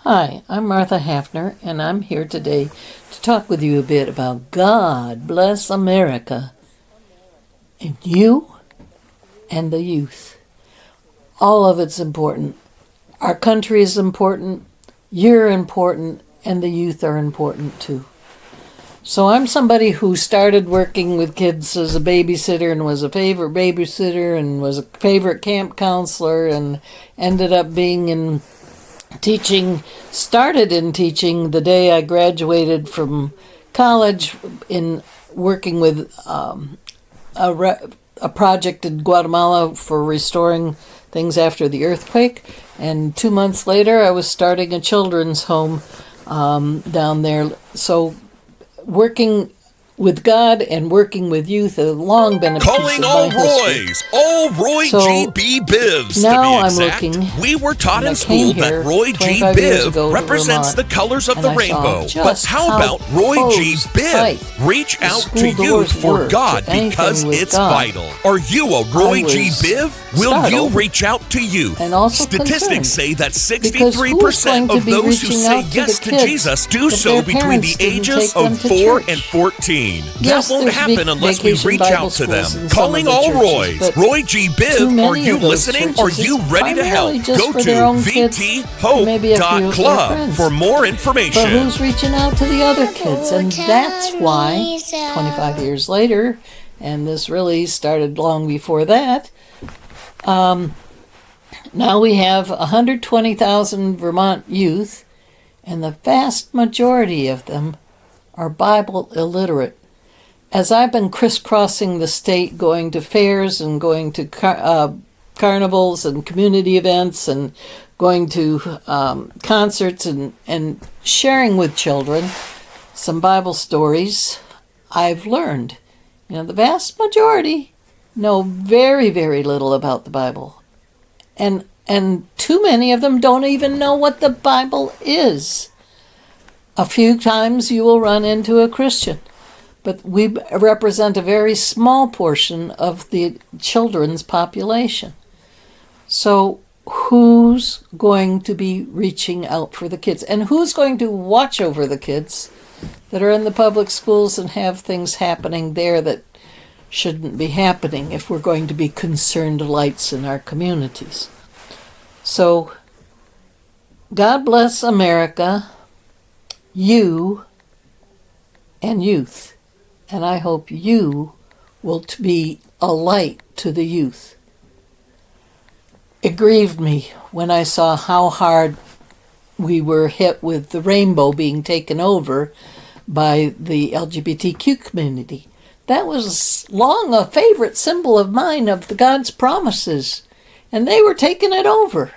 Hi, I'm Martha Hafner, and I'm here today to talk with you a bit about God Bless America and you and the youth. All of it's important. Our country is important, you're important, and the youth are important too. So I'm somebody who started working with kids as a babysitter and was a favorite babysitter and was a favorite camp counselor and ended up being in started in teaching the day I graduated from college in working with a project in Guatemala for restoring things after the earthquake. And 2 months later, I was starting a children's home down there. So working with God and working with youth have long been a piece of my history. Calling all Roys, all Roy G.B. Bivs, now to be exact. I'm looking, we were taught in school that Roy G. Biv represents the colors of the rainbow. But how about Roy G. Biv? Reach out to youth for God because it's vital. Are you a Roy G. Biv? Will you reach out to youth? Statistics say that 63% of those who say yes to Jesus do so between the ages of 4 and 14. That won't happen unless we reach out to them. Calling all Roys. Roy G. Biv, are you listening? Are you ready to help? Go to vthope.club for more information. But who's reaching out to the other kids? And that's why 25 years later, and this really started long before that, now we have 120,000 Vermont youth, and the vast majority of them are Bible illiterate. As I've been crisscrossing the state, going to fairs and going to carnivals and community events and going to concerts and sharing with children some Bible stories, I've learned, the vast majority know very, very little about the Bible. And too many of them don't even know what the Bible is. A few times you will run into a Christian, but we represent a very small portion of the children's population. So who's going to be reaching out for the kids? And who's going to watch over the kids that are in the public schools and have things happening there that shouldn't be happening if we're going to be concerned lights in our communities? So God bless America, you and youth. And I hope you will be a light to the youth. It grieved me when I saw how hard we were hit with the rainbow being taken over by the LGBTQ community. That was long a favorite symbol of mine of the God's promises, and they were taking it over.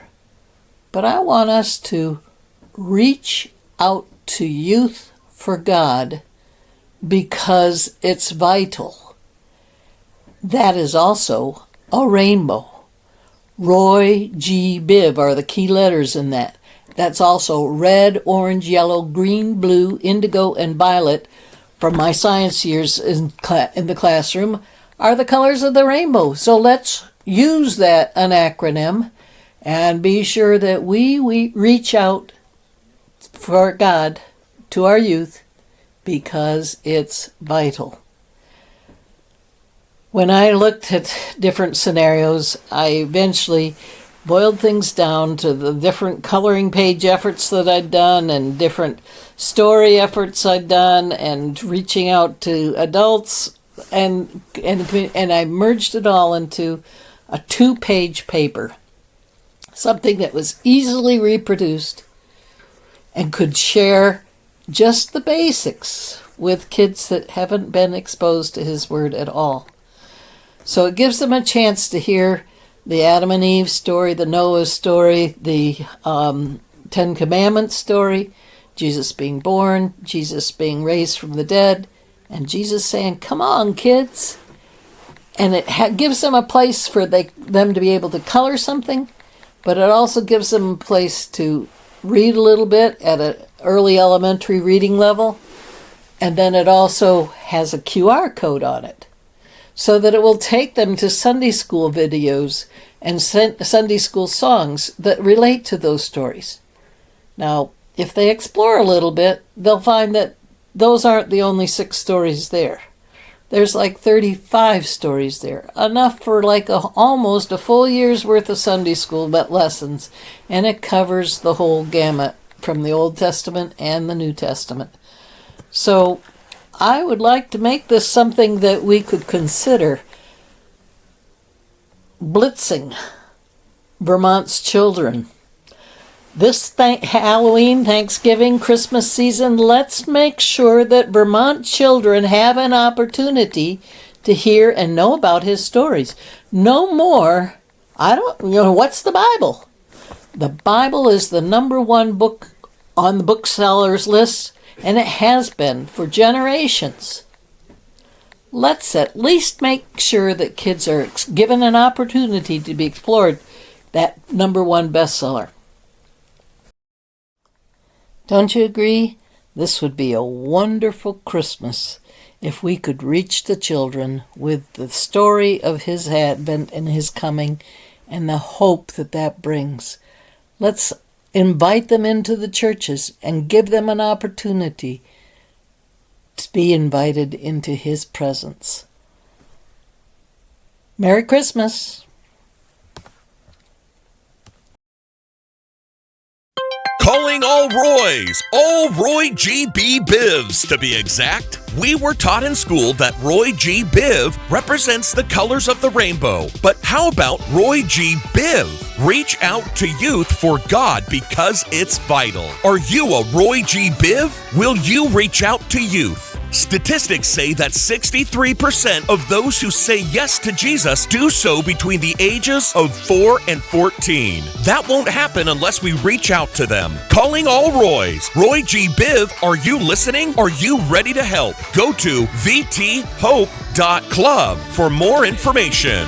But I want us to reach out to youth for God because it's vital. That is also a rainbow. Roy G. Biv are the key letters in that. That's also red, orange, yellow, green, blue, indigo, and violet from my science years in the classroom are the colors of the rainbow. So let's use that an acronym and be sure that we reach out for God to our youth because it's vital. When I looked at different scenarios, I eventually boiled things down to the different coloring page efforts that I'd done and different story efforts I'd done and reaching out to adults and I merged it all into a 2-page paper, something that was easily reproduced and could share just the basics with kids that haven't been exposed to His Word at all. So it gives them a chance to hear the Adam and Eve story, the Noah story, the Ten Commandments story, Jesus being born, Jesus being raised from the dead, and Jesus saying, "Come on, kids." And it gives them a place for them to be able to color something, but it also gives them a place to read a little bit at an early elementary reading level, and then it also has a QR code on it so that it will take them to Sunday school videos and Sunday school songs that relate to those stories. Now, if they explore a little bit, they'll find that those aren't the only 6 stories there. There's like 35 stories there, enough for like almost a full year's worth of Sunday school lessons, and it covers the whole gamut from the Old Testament and the New Testament. So I would like to make this something that we could consider blitzing Vermont's children. This Halloween, Thanksgiving, Christmas season, let's make sure that Vermont children have an opportunity to hear and know about his stories. No more, what's the Bible? The Bible is the #1 book on the booksellers list, and it has been for generations. Let's at least make sure that kids are given an opportunity to be explored that #1 bestseller. Don't you agree? This would be a wonderful Christmas if we could reach the children with the story of his advent and his coming and the hope that that brings. Let's invite them into the churches and give them an opportunity to be invited into his presence. Merry Christmas! Calling all Roys, all Roy G.B. Bivs to be exact. We were taught in school that Roy G. Biv represents the colors of the rainbow. But how about Roy G. Biv? Reach out to youth for God because it's vital. Are you a Roy G. Biv? Will you reach out to youth? Statistics say that 63% of those who say yes to Jesus do so between the ages of 4 and 14. That won't happen unless we reach out to them. Calling all Roys. Roy G. Biv, are you listening? Are you ready to help? Go to vthope.club for more information.